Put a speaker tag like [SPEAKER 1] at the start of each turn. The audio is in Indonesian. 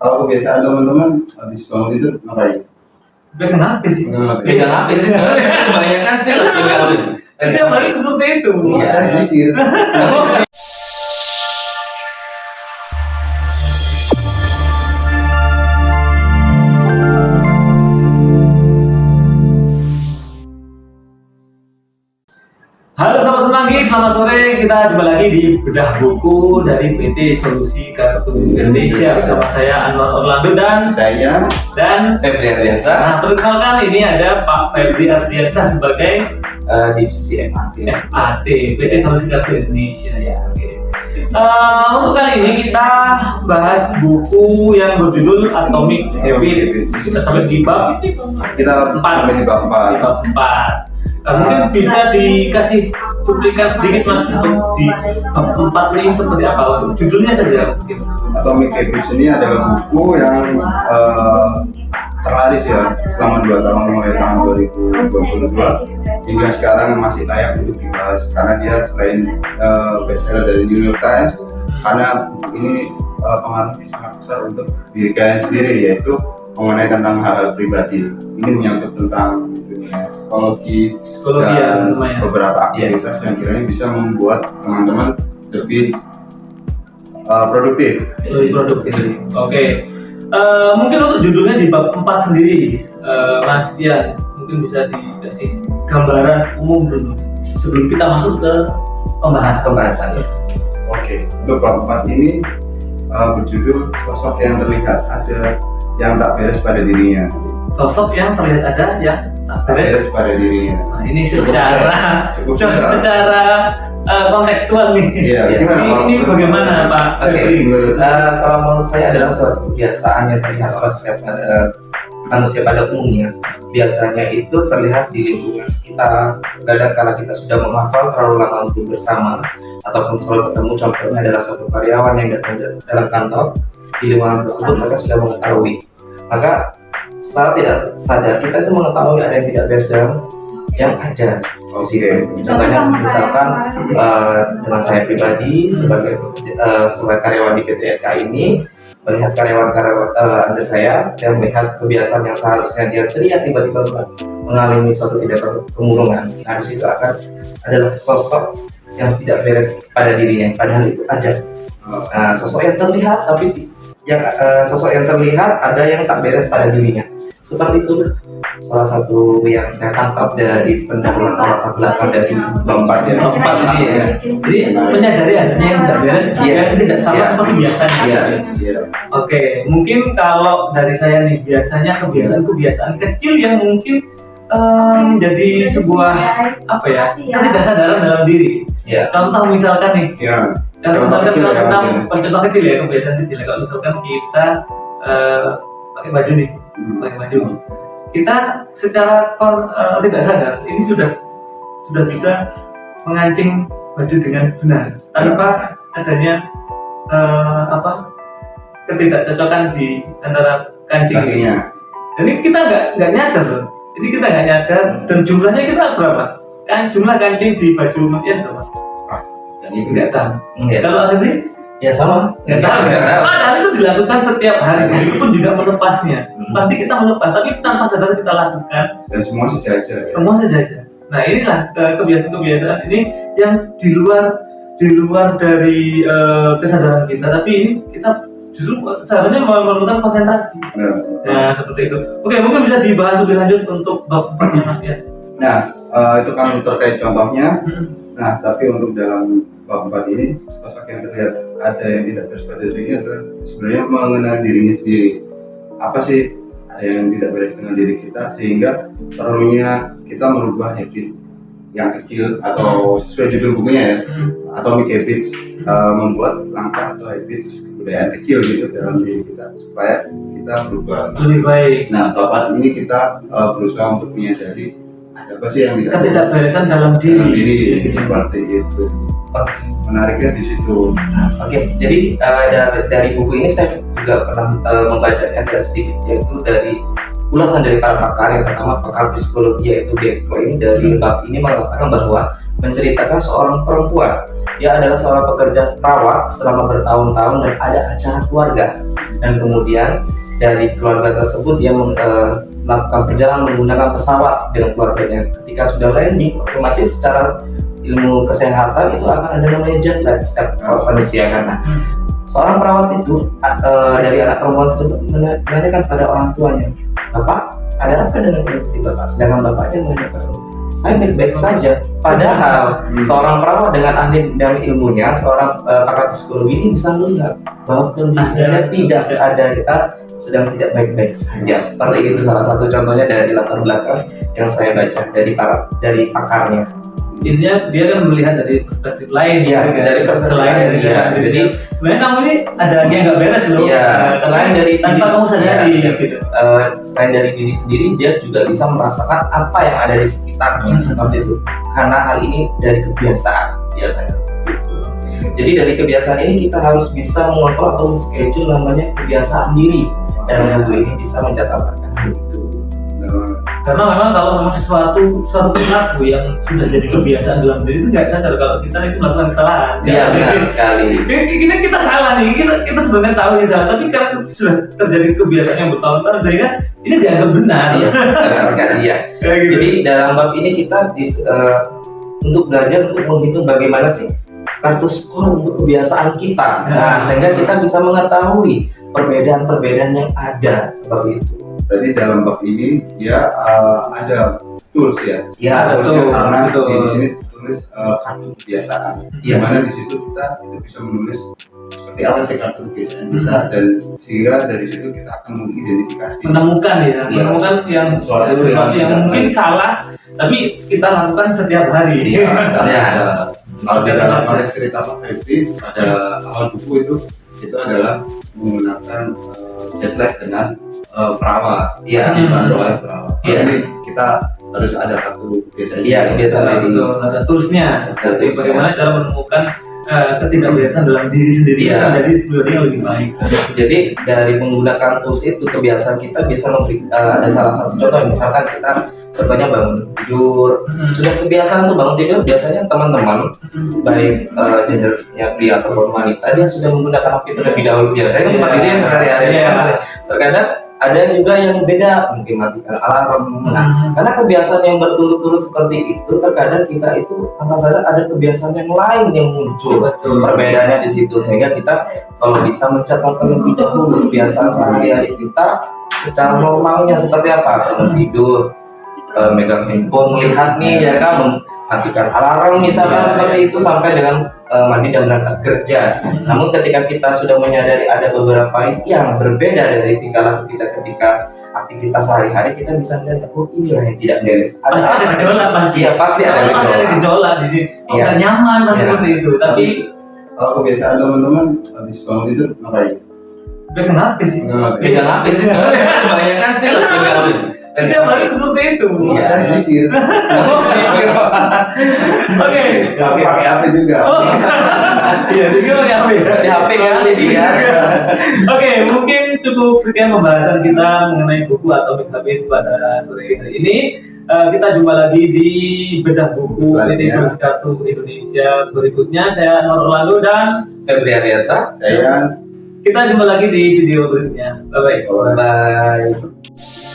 [SPEAKER 1] Kalau kebiasaan teman-teman habis bangun tidur ngapain?
[SPEAKER 2] Udah kenapa sih?
[SPEAKER 3] Beda apa sih sebenarnya? Kebanyakan sih
[SPEAKER 2] Tiap hari seperti itu.
[SPEAKER 1] Iya, saya zikir.
[SPEAKER 2] Halo Sobat Semanggi, selamat sore. Kita jumpa lagi di Bedah Buku dari PT Solusi Kartu Indonesia bersama saya Anwar Orlando dan
[SPEAKER 1] Saya
[SPEAKER 3] Febri Ardiansa,
[SPEAKER 2] nah, perkenalkan ini ada Pak Febri Ardiansa sebagai
[SPEAKER 3] divisi FAT.
[SPEAKER 2] FAT PT Solusi Kartu Indonesia ya. Oke. Untuk kali ini kita bahas buku yang berjudul Atomic Habits. Kita sampai di bab
[SPEAKER 1] kita sampai di bab 4.
[SPEAKER 2] di bab 4. Mungkin bisa dikasih cuplikan sedikit Mas untuk di bab 4 ini seperti apa? Judulnya saja mungkin.
[SPEAKER 1] Atomic Habits ini adalah buku yang terlaris ya selama 2 tahun mulai tahun 2022 hingga sekarang masih layak untuk dibahas karena dia selain bestseller dari New York Times, karena ini pengaruhnya sangat besar untuk diri kalian sendiri, yaitu mengenai tentang hal-hal pribadi. Ini menyangkut tentang dunia psikologi
[SPEAKER 2] ya,
[SPEAKER 1] dan
[SPEAKER 2] lumayan.
[SPEAKER 1] beberapa aktivitas yang kiranya bisa membuat teman-teman lebih produktif.
[SPEAKER 2] Lebih produktif. Oke. Mungkin untuk judulnya di bab 4 sendiri, Mas Dian, mungkin bisa dikasih gambaran umum dulu sebelum kita masuk ke pembahasannya.
[SPEAKER 1] Oke, untuk bab 4 ini berjudul sosok yang terlihat ada yang tak beres pada dirinya.
[SPEAKER 2] Sosok yang terlihat ada yang tak
[SPEAKER 1] Tak
[SPEAKER 2] beres.
[SPEAKER 1] beres pada dirinya.
[SPEAKER 2] Nah, ini
[SPEAKER 1] Cukup susah.
[SPEAKER 2] secara kontekstual nih.
[SPEAKER 1] Iya, gimana?
[SPEAKER 2] Ini bagaimana Pak
[SPEAKER 3] Oke.
[SPEAKER 2] Febri?
[SPEAKER 3] Kalau menurut saya adalah suatu kebiasaan yang terlihat oleh setiap manusia pada umumnya. Biasanya itu terlihat di lingkungan sekitar. Kadang kala kita sudah menghafal terlalu lama untuk bersama ataupun selalu ketemu, contohnya adalah suatu karyawan yang datang dalam kantor. Di lingkungan tersebut mereka sudah mengetahui. Maka secara tidak sadar kita itu mengetahui ada yang tidak beres yang ada.
[SPEAKER 1] Oke.
[SPEAKER 3] Contohnya misalkan dengan saya pribadi sebagai karyawan di PT SK ini melihat karyawan under saya dan melihat kebiasaan yang seharusnya dia ceria tiba-tiba mengalami suatu tidak kemurungan. Nah, di situ akan adalah sosok yang tidak beres pada dirinya, padahal itu ada. Nah, sosok yang terlihat tapi sosok yang terlihat ada yang tak beres pada dirinya. Seperti itu salah satu yang saya tangkap dari pendahuluan latar belakang dari
[SPEAKER 1] Keempat ya.
[SPEAKER 2] Keempat ini ya. Jadi menyadari adanya yang tidak beres, yang tidak sama seperti biasanya.
[SPEAKER 1] Iya.
[SPEAKER 2] Oke, mungkin kalau dari saya nih, biasanya kebiasaan kecil yang mungkin menjadi sebuah apa ya, ketidaksadaran dalam diri.
[SPEAKER 3] Ya.
[SPEAKER 2] Contoh misalkan nih,
[SPEAKER 1] Ya.
[SPEAKER 2] kalau misalkan
[SPEAKER 1] Contoh
[SPEAKER 2] kita
[SPEAKER 1] kecil ya,
[SPEAKER 2] tentang
[SPEAKER 1] mungkin.
[SPEAKER 2] contoh kecil ya, kebiasaan kecil ya. Kalau misalkan kita pakai baju nih, pakai baju, kita secara tidak sadar ini sudah bisa mengancing baju dengan benar tanpa adanya ketidakcocokan di antara kancing ini.
[SPEAKER 1] Kakinya.
[SPEAKER 2] Jadi kita nggak nyadar loh. Jadi kita nggak nyadar dan jumlahnya kita berapa? Kan jumlah kancing di baju Mas Ian berapa?
[SPEAKER 3] Dan itu
[SPEAKER 2] Nggak tahu.
[SPEAKER 3] Ya.
[SPEAKER 2] Kalau Asri
[SPEAKER 3] Ya sama.
[SPEAKER 2] nggak tahu. Padahal itu dilakukan setiap hari. Itu pun juga melepasnya. Pasti kita melepas, tapi tanpa sadar kita lakukan.
[SPEAKER 1] Dan semua sejajar. Ya.
[SPEAKER 2] Semua saja. Nah inilah kebiasaan-kebiasaan ini yang di luar dari kesadaran kita. Tapi ini kita justru seharusnya memerlukan konsentrasi. Nah seperti itu. Oke, mungkin bisa dibahas lebih lanjut untuk bab 4-nya Mas ya.
[SPEAKER 1] Nah, itu kan terkait contohnya. Nah, tapi untuk dalam bab 4 ini, sosok yang terlihat ada yang tidak beres pada dirinya adalah sebenarnya mengenal dirinya sendiri. Apa sih ada yang tidak beres dengan diri kita sehingga perlunya kita merubah habit yang kecil atau sesuai judul bukunya ya, Atomic Habits, membuat langkah atau habits kebudayaan kecil gitu dalam diri kita supaya kita berubah.
[SPEAKER 2] Lebih baik.
[SPEAKER 1] Nah, bab 4 ini kita berusaha untuk menyadari ada apa sih yang
[SPEAKER 2] Ketidakberesan dalam diri.
[SPEAKER 1] seperti itu. Menariknya di situ.
[SPEAKER 3] Oke, jadi dari buku ini saya juga pernah membacanya agak sedikit, yaitu dari ulasan dari para pakar. Yang pertama pakar psikologi yaitu Glenn Klein dari bab ini mengatakan bahwa menceritakan seorang perempuan dia adalah seorang pekerja perawat selama bertahun-tahun dan ada acara keluarga, dan kemudian dari keluarga tersebut dia melakukan perjalanan menggunakan pesawat dengan keluarganya. Ketika sudah landing, otomatis secara ilmu kesehatan itu akan ada namanya jet lag setiap manusia kan. Nah, seorang perawat itu dari anak perempuan tersebut menanyakan pada orang tuanya, "Bapak, ada apa dengan kondisi Bapak?" Sedangkan bapaknya mengatakan, "Saya baik-baik saja." Padahal seorang perawat dengan ahli dan ilmunya, seorang pakar psikologi ini bisa melihat bahwa kondisinya tidak ada, kita sedang tidak baik-baik saja. Seperti itu salah satu contohnya dari latar belakang yang saya baca dari pakarnya.
[SPEAKER 2] Intinya dia kan melihat dari perspektif lain,
[SPEAKER 3] Iya, dari perspektif lain. Iya. Jadi
[SPEAKER 2] sebenarnya kamu ini ada yang nggak beres loh.
[SPEAKER 3] Iya, selain dari
[SPEAKER 2] tanpa kamu sadari, gitu.
[SPEAKER 3] Selain dari diri sendiri, dia juga bisa merasakan apa yang ada di sekitarnya seperti itu. Karena hal ini dari kebiasaan biasanya. Jadi dari kebiasaan ini kita harus bisa mengontrol atau schedule namanya kebiasaan diri, dan buku ini bisa mencatatkan hal itu.
[SPEAKER 2] Karena memang kalau memang suatu perilaku yang sudah jadi kebiasaan dalam diri itu nggak sadar kalau kita itu melakukan kesalahan.
[SPEAKER 3] Iya, benar sekali.
[SPEAKER 2] Kita salah nih, kita sebenarnya tahu ini salah, tapi karena sudah terjadi kebiasaan yang bertahun-tahun sehingga ini dianggap benar.
[SPEAKER 3] Iya, benar sekali ya.
[SPEAKER 2] Gitu.
[SPEAKER 3] Jadi dalam bab ini kita untuk belajar untuk menghitung bagaimana sih kartu skor untuk kebiasaan kita. Nah, sehingga kita bisa mengetahui perbedaan-perbedaan yang ada seperti itu.
[SPEAKER 1] Berarti dalam bab ini dia ada tools ya.
[SPEAKER 3] Iya,
[SPEAKER 1] Toolsnya
[SPEAKER 3] betul.
[SPEAKER 1] karena
[SPEAKER 3] Betul.
[SPEAKER 1] di sini tulis kartu kebiasaan.
[SPEAKER 3] Iya.
[SPEAKER 1] Di mana di situ kita itu bisa menulis seperti apa sih kartu kebiasaan kita, dan sehingga dari situ kita akan mengidentifikasi.
[SPEAKER 2] Menemukan ya,
[SPEAKER 3] Iya.
[SPEAKER 2] menemukan yang
[SPEAKER 1] Sesuatu
[SPEAKER 2] yang
[SPEAKER 1] yang
[SPEAKER 2] mungkin
[SPEAKER 1] baik.
[SPEAKER 2] salah, tapi kita lakukan setiap hari.
[SPEAKER 1] Iya, misalnya
[SPEAKER 3] Iya.
[SPEAKER 1] kalau di dalam konteks cerita Pak Febri pada awal buku itu adalah menggunakan jet lag dengan perawat.
[SPEAKER 3] Iya.
[SPEAKER 1] Dibantu oleh perawat.
[SPEAKER 3] Iya.
[SPEAKER 1] Jadi kita harus ada kartu kebiasaan.
[SPEAKER 3] Iya, kebiasaan
[SPEAKER 2] Betul,
[SPEAKER 3] ini.
[SPEAKER 2] betul. Ada toolsnya.
[SPEAKER 3] Ada
[SPEAKER 2] Jadi
[SPEAKER 3] toolsnya.
[SPEAKER 2] bagaimana cara menemukan ketidakbiasaan dalam diri sendiri
[SPEAKER 3] Iya.
[SPEAKER 2] menjadi pribadi yang lebih baik.
[SPEAKER 3] Jadi dari menggunakan tools itu kebiasaan kita bisa memberi ada salah satu contoh, misalkan kita contohnya bangun tidur, sudah kebiasaan tuh bangun tidur, biasanya teman-teman baik gendernya pria ataupun wanita dia sudah menggunakan HP terlebih dahulu, biasanya
[SPEAKER 2] Iya.
[SPEAKER 3] seperti itu yang sehari-hari.
[SPEAKER 2] Iya.
[SPEAKER 3] Terkadang ada juga yang beda, mungkin matikan alarm. Nah, karena kebiasaan yang berturut-turut seperti itu, terkadang kita itu tanpa sadar ada kebiasaan yang lain yang muncul.
[SPEAKER 2] Betul.
[SPEAKER 3] Perbedaannya di situ, sehingga kita kalau bisa mencatat terlebih dahulu kebiasaan sehari-hari kita secara normalnya seperti apa, bangun tidur, megang handphone, melihat nih ya kan, matikan alarm misalkan seperti itu, sampai dengan mandi dan berangkat kerja. Namun ketika kita sudah menyadari ada beberapa yang berbeda dari tingkah laku kita ketika aktivitas sehari-hari, kita bisa melihat, oh inilah yang tidak beres.
[SPEAKER 2] Pasti ada gejolak pasti.
[SPEAKER 3] Iya, pasti ada
[SPEAKER 2] Pasti ada
[SPEAKER 3] gejolak.
[SPEAKER 2] gejolak di sini. Oh,
[SPEAKER 3] Iya.
[SPEAKER 2] nggak nyaman kan
[SPEAKER 3] Iya.
[SPEAKER 2] seperti itu. Tapi
[SPEAKER 1] Kalau kebiasaan teman-teman habis bangun tidur ngapain?
[SPEAKER 2] udah kenapa sih?
[SPEAKER 3] Pegang HP sih sebenarnya kebanyakan sih lah pegang HP.
[SPEAKER 2] Tiap hari seperti itu.
[SPEAKER 3] Iya.
[SPEAKER 1] Saya zikir.
[SPEAKER 3] Oh, zikir.
[SPEAKER 2] Oke.
[SPEAKER 1] Tapi pakai HP juga.
[SPEAKER 2] Oh. Iya, juga pakai HP.
[SPEAKER 3] Di HP kali dia.
[SPEAKER 2] Oke, mungkin cukup sekian pembahasan kita mengenai buku Atomic Habits pada sore hari ini. Kita jumpa lagi di bedah buku
[SPEAKER 1] Selanjutnya.
[SPEAKER 2] edisi kartu Indonesia berikutnya. Saya Nur Orlando dan
[SPEAKER 3] Febri Ariasa.
[SPEAKER 1] Saya
[SPEAKER 2] kita jumpa lagi di video berikutnya. Bye bye.
[SPEAKER 3] Bye.